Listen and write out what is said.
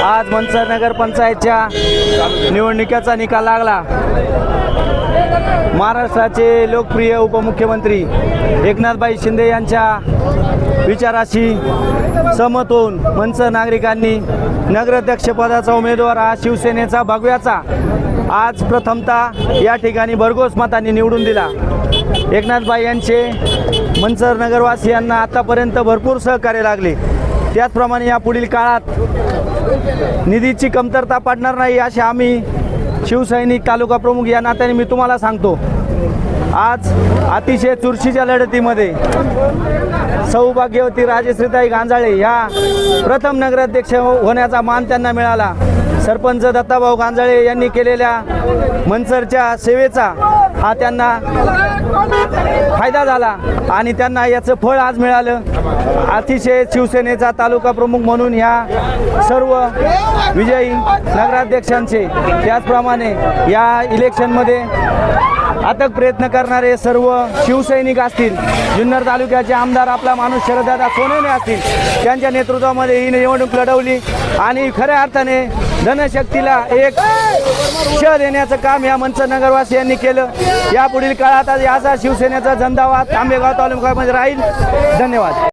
आज मंचर नगर पंचायतच्या निवडणुकीचा निकाल लागला। महाराष्ट्राचे लोकप्रिय उपमुख्यमंत्री एकनाथभाई शिंदे यांच्या विचाराशी सहमत होऊन मंचर नागरिकांनी नगराध्यक्षपदाचा उमेदवार हा शिवसेनेचा भगव्याचा आज प्रथमतः या ठिकाणी भरघोस मतांनी निवडून दिला। एकनाथभाई यांचे मंचर नगरवासियांना आतापर्यंत भरपूर सहकार्य लागले। त्याचप्रमाणे या पुढील काळात निधीची कमतरता पडणार नाही असे आम्ही शिवसैनिक तालुका प्रमुख या नात्याने मी तुम्हाला सांगतो। आज अतिशय चुरशीच्या लढतीमध्ये सौभाग्यवती राजश्रीताई गांजाळे या प्रथम नगराध्यक्ष होण्याचा मान त्यांना मिळाला। सरपंच दत्ताभाऊ गांजाळे यांनी केलेल्या मंचरच्या सेवेचा हा त्यांना फायदा झाला आणि त्यांना याचं फळ आज मिळालं। अतिशय शिवसेनेचा तालुका प्रमुख म्हणून ह्या सर्व विजयी नगराध्यक्षांचे त्याचप्रमाणे या इलेक्शनमध्ये अथक प्रयत्न करणारे सर्व शिवसैनिक असतील, जुन्नर तालुक्याचे आमदार आपला माणूस शरददादा सोनवणे असतील, त्यांच्या नेतृत्वामध्ये ही निवडणूक लढवली आणि खऱ्या अर्थाने धनशक्तीला एक श देण्याचं काम या मंचर नगरवासियांनी केलं। यापुढील काळात याचा शिवसेनेचा झंझावात आंबेगाव तालुक्यामध्ये राहील। धन्यवाद।